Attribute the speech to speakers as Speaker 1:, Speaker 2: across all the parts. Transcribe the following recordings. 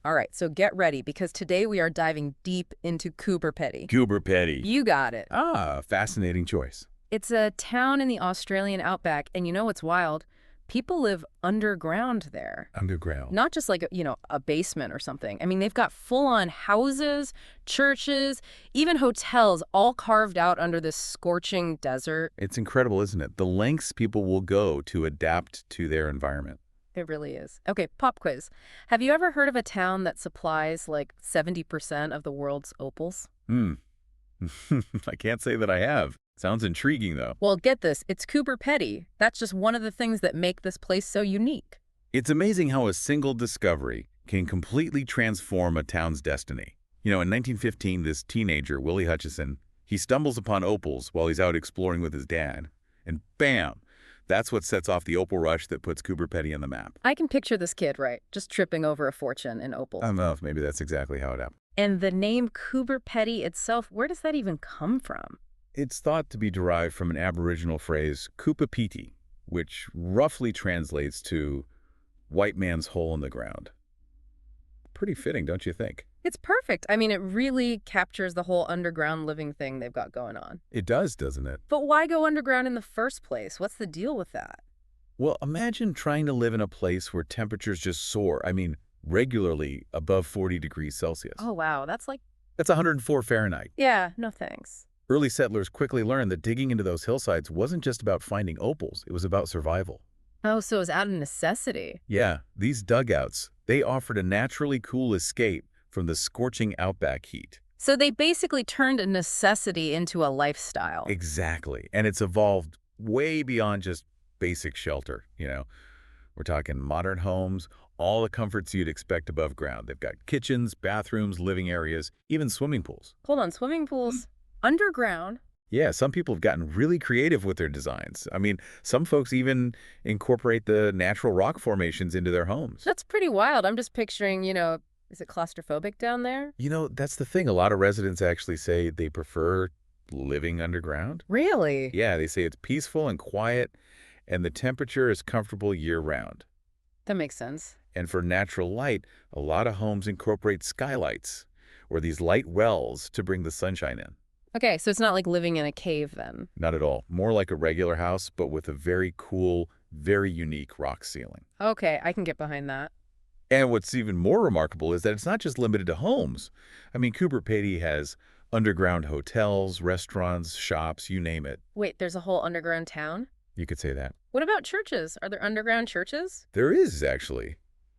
Speaker 1: All right, so get ready because today we are diving deep into Coober Pedy.
Speaker 2: Coober Pedy.
Speaker 1: You got it.
Speaker 2: Ah, fascinating choice.
Speaker 1: It's a town in the Australian outback, and you know what's wild? People live underground there.
Speaker 2: Underground.
Speaker 1: Not just like, a basement or something. I mean, they've got full-on houses, churches, even hotels all carved out under this scorching desert.
Speaker 2: It's incredible, isn't it? The lengths people will go to adapt to their environment.
Speaker 1: It really is. Okay, pop quiz. Have you ever heard of a town that supplies like 70% of the world's opals?
Speaker 2: Hmm. I can't say that I have. Sounds intriguing, though.
Speaker 1: Well, get this, it's Coober Pedy. That's just one of the things that make this place so unique.
Speaker 2: It's amazing how a single discovery can completely transform a town's destiny. You know, in 1915, this teenager, Willie Hutchison, he stumbles upon opals while he's out exploring with his dad. And bam! That's what sets off the opal rush that puts Coober Pedy on the map.
Speaker 1: I can picture this kid, right, just tripping over a fortune in opals.
Speaker 2: I don't know if maybe that's exactly how it happened.
Speaker 1: And the name Coober Pedy itself, where does that even come from?
Speaker 2: It's thought to be derived from an Aboriginal phrase, Coober Pedy, which roughly translates to white man's hole in the ground. Pretty fitting, don't you think?
Speaker 1: It's perfect. I mean, it really captures the whole underground living thing they've got going on.
Speaker 2: It does, doesn't it?
Speaker 1: But why go underground in the first place? What's the deal with that?
Speaker 2: Well, imagine trying to live in a place where temperatures just soar. I mean, regularly above 40 degrees Celsius.
Speaker 1: Oh, wow. That's like,
Speaker 2: That's 104 Fahrenheit.
Speaker 1: yeah, no thanks.
Speaker 2: Early settlers quickly learned that digging into those hillsides wasn't just about finding opals. It was about survival.
Speaker 1: Oh, so it's out of necessity.
Speaker 2: Yeah, these dugouts, they offered a naturally cool escape from the scorching outback heat.
Speaker 1: So they basically turned a necessity into a lifestyle.
Speaker 2: Exactly. And it's evolved way beyond just basic shelter, you know. We're talking modern homes, all the comforts you'd expect above ground. They've got kitchens, bathrooms, living areas, even swimming pools.
Speaker 1: Hold on, swimming pools underground?
Speaker 2: Yeah, some people have gotten really creative with their designs. I mean, some folks even incorporate the natural rock formations into their homes.
Speaker 1: That's pretty wild. I'm just picturing, is it claustrophobic down there?
Speaker 2: You know, that's the thing. A lot of residents actually say they prefer living underground.
Speaker 1: Really?
Speaker 2: Yeah, they say it's peaceful and quiet, and the temperature is comfortable year-round.
Speaker 1: That makes sense.
Speaker 2: And for natural light, a lot of homes incorporate skylights, or these light wells to bring the sunshine in.
Speaker 1: Okay, so it's not like living in a cave then.
Speaker 2: Not at all. More like a regular house, but with a very cool, very unique rock ceiling.
Speaker 1: Okay, I can get behind that.
Speaker 2: And what's even more remarkable is that it's not just limited to homes. I mean, Coober Pedy has underground hotels, restaurants, shops, you name it.
Speaker 1: Wait, there's a whole underground town?
Speaker 2: You could say that.
Speaker 1: What about churches? Are there underground churches?
Speaker 2: There is, actually,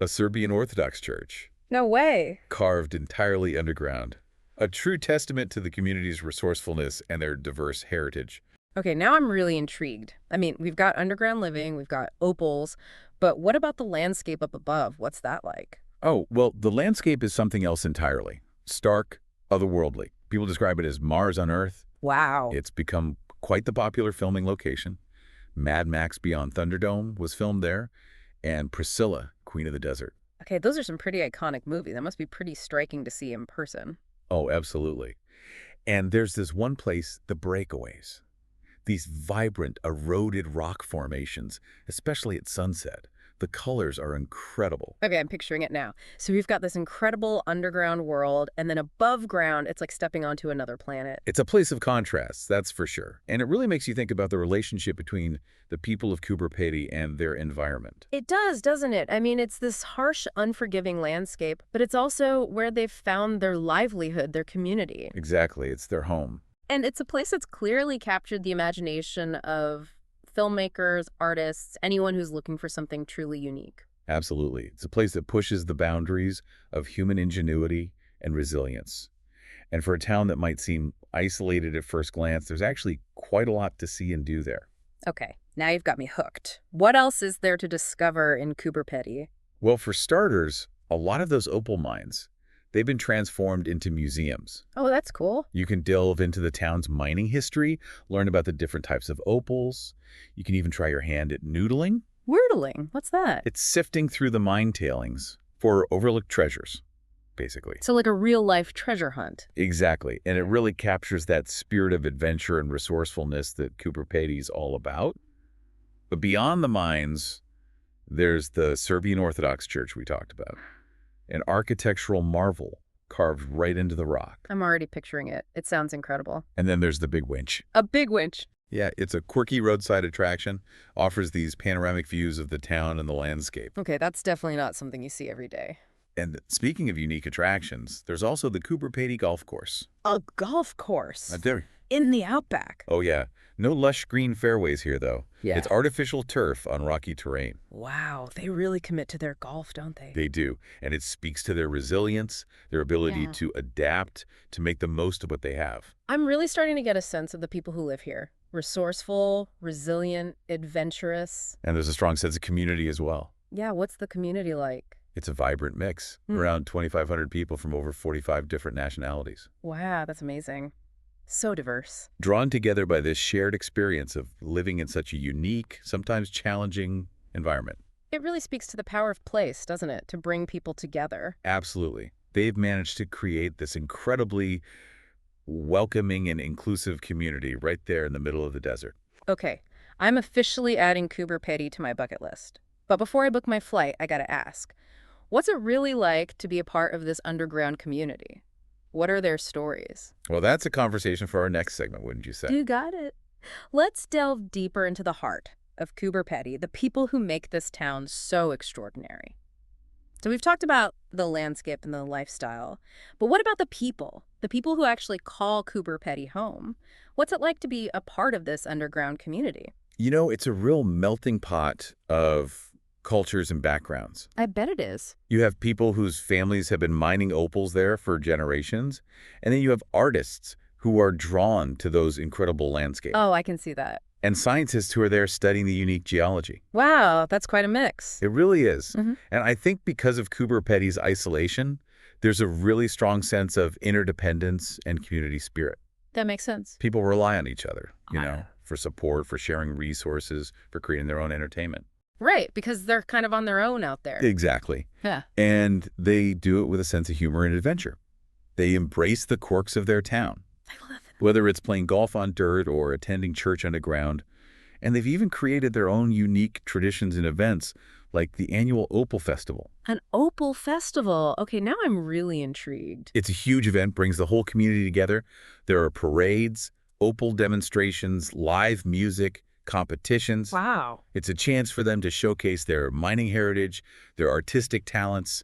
Speaker 2: a Serbian Orthodox church,
Speaker 1: No way.
Speaker 2: carved entirely underground. A true testament to the community's resourcefulness and their diverse heritage.
Speaker 1: Okay, now I'm really intrigued. I mean, we've got underground living, we've got opals, but what about the landscape up above? What's that like?
Speaker 2: Oh, well, the landscape is something else entirely. Stark, otherworldly. People describe it as Mars on Earth.
Speaker 1: Wow.
Speaker 2: It's become quite the popular filming location. Mad Max Beyond Thunderdome was filmed there, and Priscilla, Queen of the Desert.
Speaker 1: Okay, those are some pretty iconic movies. That must be pretty striking to see in person.
Speaker 2: Oh, absolutely. And there's this one place, the Breakaways. These vibrant, eroded rock formations, especially at sunset. The colors are incredible.
Speaker 1: Okay, I'm picturing it now. So we've got this incredible underground world, and then above ground, it's like stepping onto another planet.
Speaker 2: It's a place of contrasts, that's for sure. And it really makes you think about the relationship between the people of Coober Pedy and their environment.
Speaker 1: It does, doesn't it? I mean, it's this harsh, unforgiving landscape, but it's also where they've found their livelihood, their community.
Speaker 2: Exactly, it's their home.
Speaker 1: And it's a place that's clearly captured the imagination of filmmakers, artists, anyone who's looking for something truly unique.
Speaker 2: Absolutely. It's a place that pushes the boundaries of human ingenuity and resilience. And for a town that might seem isolated at first glance, there's actually quite a lot to see and do there.
Speaker 1: Okay, now you've got me hooked. What else is there to discover in Coober Pedy?
Speaker 2: Well, for starters, a lot of those opal mines, they've been transformed into museums.
Speaker 1: Oh, that's cool.
Speaker 2: You can delve into the town's mining history, learn about the different types of opals. You can even try your hand at noodling.
Speaker 1: Wordling, what's that?
Speaker 2: It's sifting through the mine tailings for overlooked treasures, basically.
Speaker 1: So like a real-life treasure hunt.
Speaker 2: Exactly. And it really captures that spirit of adventure and resourcefulness that Coober Pedy's all about. But beyond the mines, there's the Serbian Orthodox Church we talked about. an architectural marvel carved right into the rock.
Speaker 1: I'm already picturing it. It sounds incredible.
Speaker 2: And then there's the big winch.
Speaker 1: A big winch.
Speaker 2: Yeah, it's a quirky roadside attraction, offers these panoramic views of the town and the landscape.
Speaker 1: Okay, that's definitely not something you see every day.
Speaker 2: And speaking of unique attractions, there's also the Coober Pedy golf course.
Speaker 1: A golf course
Speaker 2: There.
Speaker 1: in the Outback.
Speaker 2: Oh yeah, no lush green fairways here though.
Speaker 1: Yeah.
Speaker 2: It's artificial turf on rocky terrain.
Speaker 1: Wow, they really commit to their golf, don't they?
Speaker 2: They do, and it speaks to their resilience, their ability
Speaker 1: Yeah.
Speaker 2: to adapt, to make the most of what they have.
Speaker 1: I'm really starting to get a sense of the people who live here. Resourceful, resilient, adventurous.
Speaker 2: And there's a strong sense of community as well.
Speaker 1: Yeah, what's the community like?
Speaker 2: It's a vibrant mix, around 2,500 people from over 45 different nationalities.
Speaker 1: Wow, that's amazing. So diverse.
Speaker 2: Drawn together by this shared experience of living in such a unique, sometimes challenging environment.
Speaker 1: It really speaks to the power of place, doesn't it? To bring people together.
Speaker 2: Absolutely. They've managed to create this incredibly welcoming and inclusive community right there in the middle of the desert.
Speaker 1: Okay, I'm officially adding Coober Pedy to my bucket list. But before I book my flight, I gotta ask, what's it really like to be a part of this underground community? What are their stories?
Speaker 2: Well, that's a conversation for our next segment, wouldn't you say?
Speaker 1: You got it. Let's delve deeper into the heart of Coober Pedy, the people who make this town so extraordinary. So we've talked about the landscape and the lifestyle, but what about the people? The people who actually call Coober Pedy home? What's it like to be a part of this underground community?
Speaker 2: You know, it's a real melting pot of cultures and backgrounds.
Speaker 1: I bet it is.
Speaker 2: You have people whose families have been mining opals there for generations, and then you have artists who are drawn to those incredible landscapes,
Speaker 1: Oh, I can see that.
Speaker 2: and scientists who are there studying the unique geology.
Speaker 1: Wow, that's quite a mix.
Speaker 2: It really is.
Speaker 1: Mhm.
Speaker 2: And I think because of Coober Pedy's isolation, there's a really strong sense of interdependence and community spirit.
Speaker 1: That makes sense.
Speaker 2: People rely on each other,
Speaker 1: Ah.
Speaker 2: for support, for sharing resources, for creating their own entertainment.
Speaker 1: Right, because they're kind of on their own out there.
Speaker 2: Exactly.
Speaker 1: Yeah.
Speaker 2: And they do it with a sense of humor and adventure. They embrace the quirks of their town,
Speaker 1: I love it.
Speaker 2: whether it's playing golf on dirt or attending church underground. And they've even created their own unique traditions and events, like the annual Opal Festival.
Speaker 1: An opal festival. Okay, now I'm really intrigued.
Speaker 2: It's a huge event, brings the whole community together. There are parades, opal demonstrations, live music, competitions.
Speaker 1: Wow.
Speaker 2: It's a chance for them to showcase their mining heritage, their artistic talents,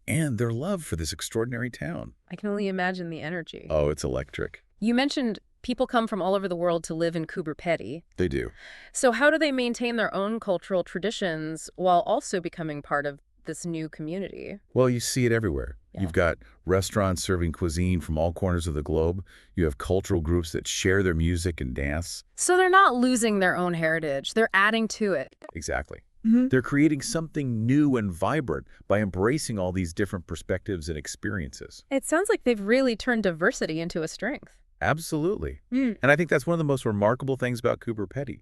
Speaker 2: and their love for this extraordinary town.
Speaker 1: I can only imagine the energy.
Speaker 2: Oh, it's electric.
Speaker 1: You mentioned people come from all over the world to live in Coober Pedy.
Speaker 2: They do.
Speaker 1: So how do they maintain their own cultural traditions while also becoming part of this new community?
Speaker 2: Well, you see it everywhere.
Speaker 1: Yeah.
Speaker 2: You've got restaurants serving cuisine from all corners of the globe. You have cultural groups that share their music and dance.
Speaker 1: So they're not losing their own heritage. They're adding to it.
Speaker 2: Exactly.
Speaker 1: Mhm.
Speaker 2: They're creating something new and vibrant by embracing all these different perspectives and experiences.
Speaker 1: It sounds like they've really turned diversity into a strength.
Speaker 2: Absolutely.
Speaker 1: Mm.
Speaker 2: And I think that's one of the most remarkable things about Coober Pedy.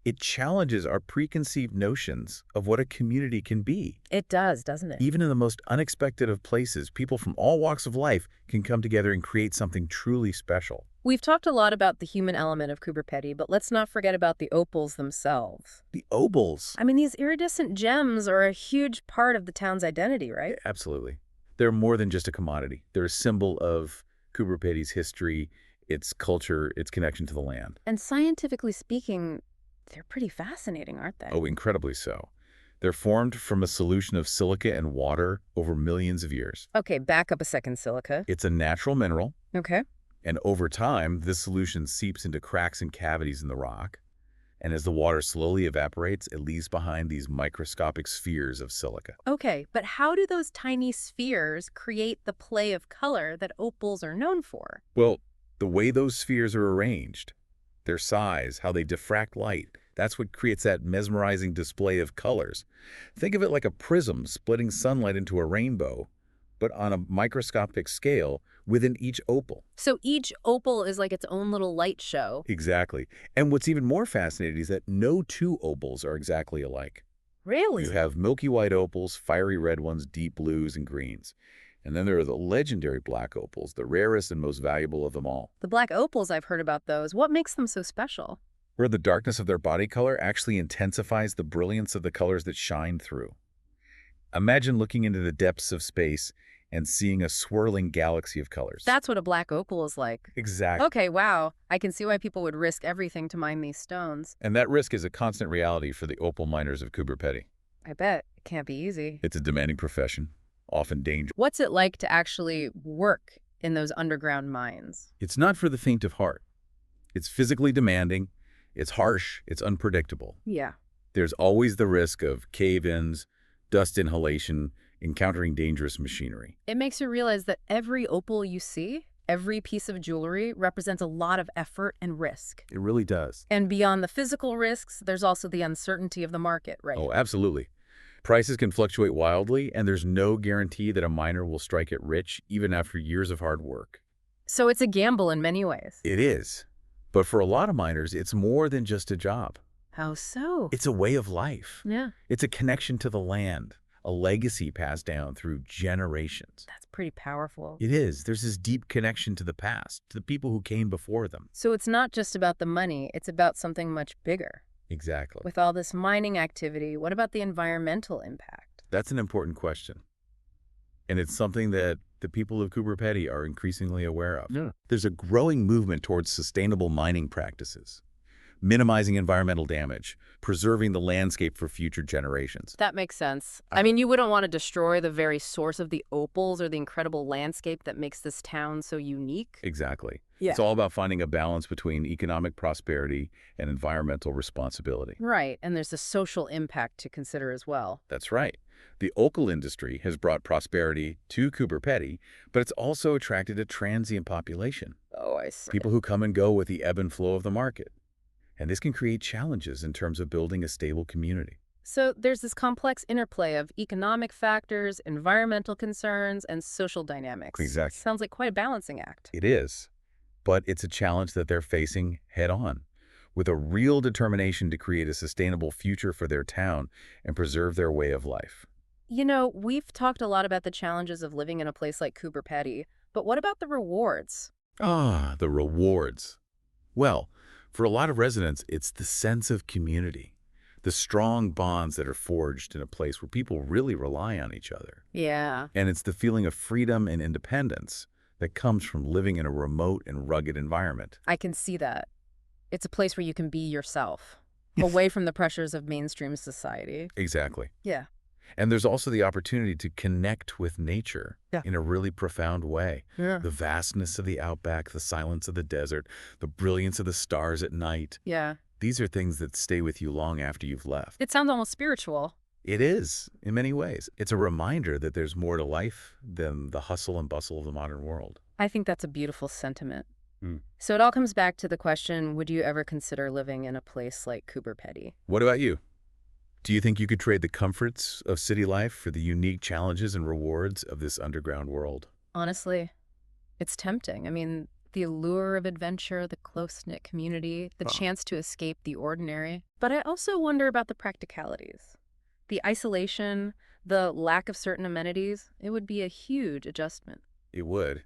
Speaker 2: It challenges our preconceived notions of what a community can be.
Speaker 1: It does, doesn't it?
Speaker 2: Even in the most unexpected of places, people from all walks of life can come together and create something truly special.
Speaker 1: We've talked a lot about the human element of Coober Pedy, but let's not forget about the opals themselves.
Speaker 2: The opals.
Speaker 1: I mean, these iridescent gems are a huge part of the town's identity, right?
Speaker 2: Absolutely. They're more than just a commodity. They're a symbol of Coober Pedy's history, its culture, its connection to the land.
Speaker 1: And scientifically speaking, they're pretty fascinating, aren't they?
Speaker 2: Oh, incredibly so. They're formed from a solution of silica and water over millions of years.
Speaker 1: Okay, back up a second, silica.
Speaker 2: It's a natural mineral,
Speaker 1: Okay.
Speaker 2: and over time, this solution seeps into cracks and cavities in the rock. And as the water slowly evaporates, it leaves behind these microscopic spheres of silica.
Speaker 1: Okay, but how do those tiny spheres create the play of color that opals are known for?
Speaker 2: Well, the way those spheres are arranged, their size, how they diffract light, that's what creates that mesmerizing display of colors. Think of it like a prism splitting sunlight into a rainbow, but on a microscopic scale within each opal.
Speaker 1: So each opal is like its own little light show.
Speaker 2: Exactly. And what's even more fascinating is that no two opals are exactly alike.
Speaker 1: Really?
Speaker 2: You have milky white opals, fiery red ones, deep blues, and greens. And then there are the legendary black opals, the rarest and most valuable of them all,
Speaker 1: The black opals, I've heard about those. What makes them so special?
Speaker 2: where the darkness of their body color actually intensifies the brilliance of the colors that shine through. Imagine looking into the depths of space and seeing a swirling galaxy of colors.
Speaker 1: That's what a black opal is like.
Speaker 2: Exactly.
Speaker 1: Okay, wow. I can see why people would risk everything to mine these stones.
Speaker 2: And that risk is a constant reality for the opal miners of Coober Pedy.
Speaker 1: I bet. It can't be easy.
Speaker 2: It's a demanding profession, often dangerous.
Speaker 1: What's it like to actually work in those underground mines?
Speaker 2: It's not for the faint of heart. It's physically demanding, it's harsh, it's unpredictable.
Speaker 1: Yeah.
Speaker 2: There's always the risk of cave-ins, dust inhalation, encountering dangerous machinery.
Speaker 1: It makes you realize that every opal you see, every piece of jewelry, represents a lot of effort and risk.
Speaker 2: It really does.
Speaker 1: And beyond the physical risks, there's also the uncertainty of the market, right?
Speaker 2: Oh, absolutely. Prices can fluctuate wildly, and there's no guarantee that a miner will strike it rich even after years of hard work.
Speaker 1: So it's a gamble in many ways.
Speaker 2: It is. But for a lot of miners, it's more than just a job.
Speaker 1: How so?
Speaker 2: It's a way of life.
Speaker 1: Yeah,
Speaker 2: It's a connection to the land, a legacy passed down through generations.
Speaker 1: that's pretty powerful.
Speaker 2: It is. There's this deep connection to the past, to the people who came before them.
Speaker 1: So it's not just about the money, it's about something much bigger.
Speaker 2: Exactly.
Speaker 1: With all this mining activity, what about the environmental impact?
Speaker 2: That's an important question. And it's something that the people of Coober Pedy are increasingly aware of.
Speaker 1: Yeah.
Speaker 2: There's a growing movement towards sustainable mining practices, minimizing environmental damage, preserving the landscape for future generations.
Speaker 1: That makes sense. I mean, you wouldn't want to destroy the very source of the opals or the incredible landscape that makes this town so unique.
Speaker 2: Exactly.
Speaker 1: Yeah.
Speaker 2: It's all about finding a balance between economic prosperity and environmental responsibility.
Speaker 1: Right, and there's a social impact to consider as well.
Speaker 2: That's right. The opal industry has brought prosperity to Coober Pedy, but it's also attracted a transient population,
Speaker 1: Oh, I see.
Speaker 2: people who come and go with the ebb and flow of the market. And this can create challenges in terms of building a stable community.
Speaker 1: So there's this complex interplay of economic factors, environmental concerns, and social dynamics.
Speaker 2: Exactly.
Speaker 1: Sounds like quite a balancing act.
Speaker 2: It is, but it's a challenge that they're facing head-on, with a real determination to create a sustainable future for their town and preserve their way of life.
Speaker 1: You know, we've talked a lot about the challenges of living in a place like Coober Pedy, but what about the rewards?
Speaker 2: Ah, the rewards. Well, for a lot of residents, it's the sense of community, the strong bonds that are forged in a place where people really rely on each other.
Speaker 1: Yeah.
Speaker 2: And it's the feeling of freedom and independence that comes from living in a remote and rugged environment.
Speaker 1: I can see that. It's a place where you can be yourself, away from the pressures of mainstream society.
Speaker 2: Exactly.
Speaker 1: Yeah.
Speaker 2: And there's also the opportunity to connect with nature in a really profound way.
Speaker 1: Yeah.
Speaker 2: The vastness of the outback, the silence of the desert, the brilliance of the stars at night.
Speaker 1: Yeah.
Speaker 2: These are things that stay with you long after you've left.
Speaker 1: It sounds almost spiritual.
Speaker 2: It is, in many ways. It's a reminder that there's more to life than the hustle and bustle of the modern world.
Speaker 1: I think that's a beautiful sentiment.
Speaker 2: Hmm.
Speaker 1: So it all comes back to the question, would you ever consider living in a place like Coober Pedy?
Speaker 2: What about you? Do you think you could trade the comforts of city life for the unique challenges and rewards of this underground world?
Speaker 1: Honestly, it's tempting. I mean, the allure of adventure, the close-knit community, the chance to escape the ordinary. But I also wonder about the practicalities. The isolation, the lack of certain amenities, it would be a huge adjustment.
Speaker 2: It would.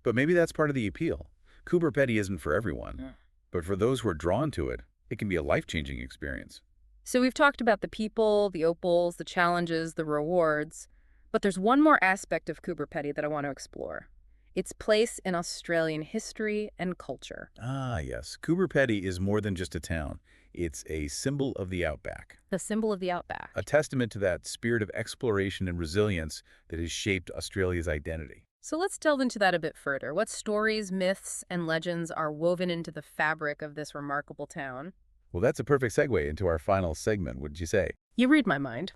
Speaker 2: But maybe that's part of the appeal. Coober Pedy isn't for everyone. But for those who are drawn to it, it can be a life-changing experience.
Speaker 1: So we've talked about the people, the opals, the challenges, the rewards. But there's one more aspect of Coober Pedy that I want to explore. Its place in Australian history and culture.
Speaker 2: Ah, yes. Coober Pedy is more than just a town. It's a symbol of the outback.
Speaker 1: The symbol of the outback.
Speaker 2: A testament to that spirit of exploration and resilience that has shaped Australia's identity.
Speaker 1: So let's delve into that a bit further. What stories, myths, and legends are woven into the fabric of this remarkable town?
Speaker 2: Well, that's a perfect segue into our final segment, wouldn't you say?
Speaker 1: You read my mind.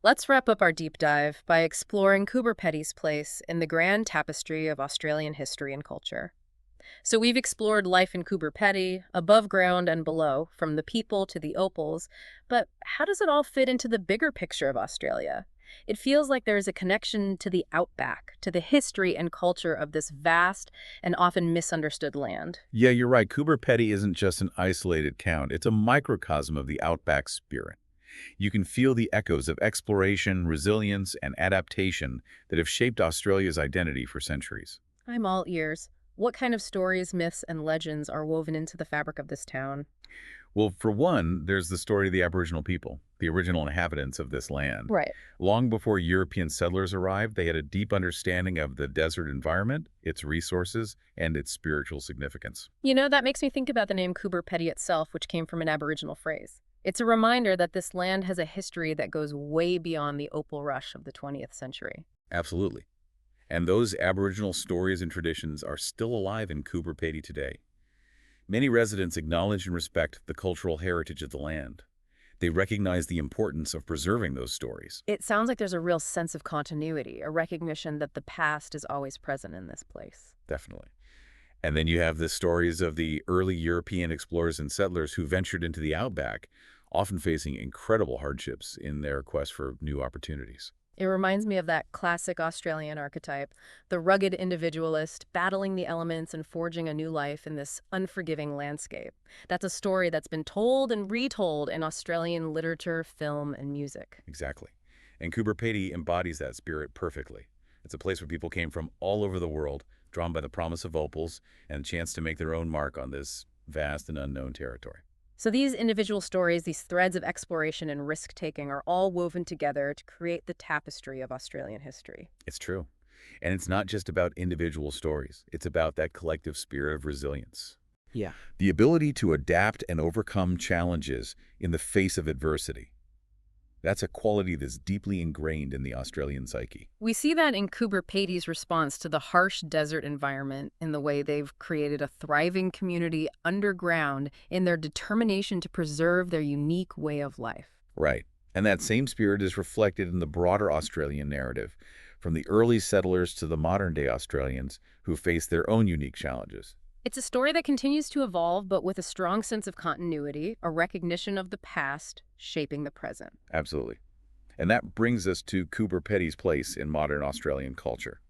Speaker 1: Let's wrap up our deep dive by exploring Coober Pedy's place in the grand tapestry of Australian history and culture. So we've explored life in Coober Pedy, above ground and below, from the people to the opals, but how does it all fit into the bigger picture of Australia? It feels like there is a connection to the outback, to the history and culture of this vast and often misunderstood land.
Speaker 2: Yeah, you're right. Coober Pedy isn't just an isolated town. It's a microcosm of the outback spirit. You can feel the echoes of exploration, resilience, and adaptation that have shaped Australia's identity for centuries.
Speaker 1: I'm all ears. What kind of stories, myths, and legends are woven into the fabric of this town?
Speaker 2: Well, for one, there's the story of the Aboriginal people, the original inhabitants of this land.
Speaker 1: Right.
Speaker 2: Long before European settlers arrived, they had a deep understanding of the desert environment, its resources, and its spiritual significance.
Speaker 1: You know, that makes me think about the name Coober Pedy itself, which came from an Aboriginal phrase. It's a reminder that this land has a history that goes way beyond the opal rush of the 20th century.
Speaker 2: Absolutely. And those Aboriginal stories and traditions are still alive in Coober Pedy today. Many residents acknowledge and respect the cultural heritage of the land. They recognize the importance of preserving those stories.
Speaker 1: It sounds like there's a real sense of continuity, a recognition that the past is always present in this place.
Speaker 2: Definitely. And then you have the stories of the early European explorers and settlers who ventured into the outback, often facing incredible hardships in their quest for new opportunities.
Speaker 1: It reminds me of that classic Australian archetype, the rugged individualist battling the elements and forging a new life in this unforgiving landscape. That's a story that's been told and retold in Australian literature, film, and music.
Speaker 2: Exactly. And Coober Pedy embodies that spirit perfectly. It's a place where people came from all over the world, drawn by the promise of opals and a chance to make their own mark on this vast and unknown territory.
Speaker 1: So these individual stories, these threads of exploration and risk-taking are all woven together to create the tapestry of Australian history.
Speaker 2: It's true. And it's not just about individual stories. It's about that collective spirit of resilience.
Speaker 1: Yeah.
Speaker 2: The ability to adapt and overcome challenges in the face of adversity. That's a quality that's deeply ingrained in the Australian psyche.
Speaker 1: We see that in Coober Pedy's response to the harsh desert environment in the way they've created a thriving community underground in their determination to preserve their unique way of life.
Speaker 2: Right. And that same spirit is reflected in the broader Australian narrative, from the early settlers to the modern-day Australians who face their own unique challenges.
Speaker 1: It's a story that continues to evolve, but with a strong sense of continuity, a recognition of the past shaping the present.
Speaker 2: Absolutely. And that brings us to Coober Pedy's place in modern Australian culture.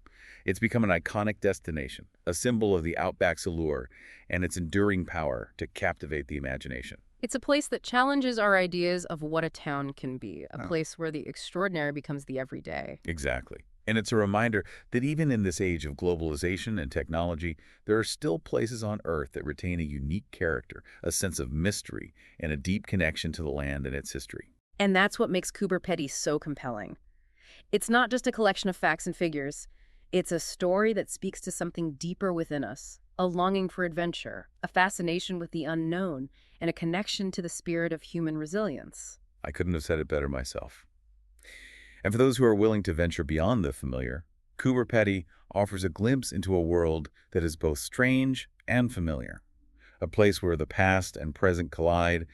Speaker 2: It's become an iconic destination, a symbol of the Outback's allure and its enduring power to captivate the imagination.
Speaker 1: It's a place that challenges our ideas of what a town can be, a place where the extraordinary becomes the everyday.
Speaker 2: Exactly. And it's a reminder that even in this age of globalization and technology, there are still places on Earth that retain a unique character, a sense of mystery, and a deep connection to the land and its history.
Speaker 1: And that's what makes Coober Pedy so compelling. It's not just a collection of facts and figures. It's a story that speaks to something deeper within us, a longing for adventure, a fascination with the unknown, and a connection to the spirit of human resilience.
Speaker 2: I couldn't have said it better myself. And for those who are willing to venture beyond the familiar, Coober Pedy offers a glimpse into a world that is both strange and familiar, a place where the past and present collide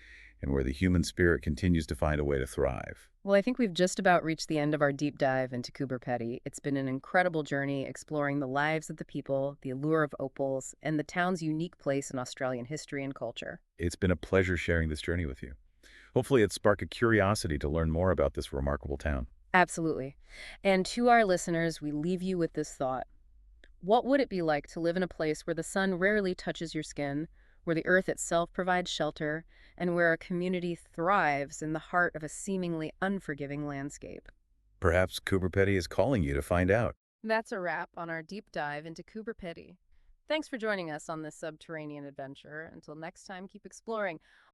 Speaker 2: and where the human spirit continues to find a way to thrive.
Speaker 1: Well, I think we've just about reached the end of our deep dive into Coober Pedy. It's been an incredible journey exploring the lives of the people, the allure of opals, and the town's unique place in Australian history and culture.
Speaker 2: It's been a pleasure sharing this journey with you. Hopefully it sparked a curiosity to learn more about this remarkable town.
Speaker 1: Absolutely. And to our listeners, we leave you with this thought. What would it be like to live in a place where the sun rarely touches your skin, where the earth itself provides shelter, and where a community thrives in the heart of a seemingly unforgiving landscape?
Speaker 2: Perhaps Coober Pedy is calling you to find out.
Speaker 1: That's a wrap on our deep dive into Coober Pedy. Thanks for joining us on this subterranean adventure. Until next time, keep exploring.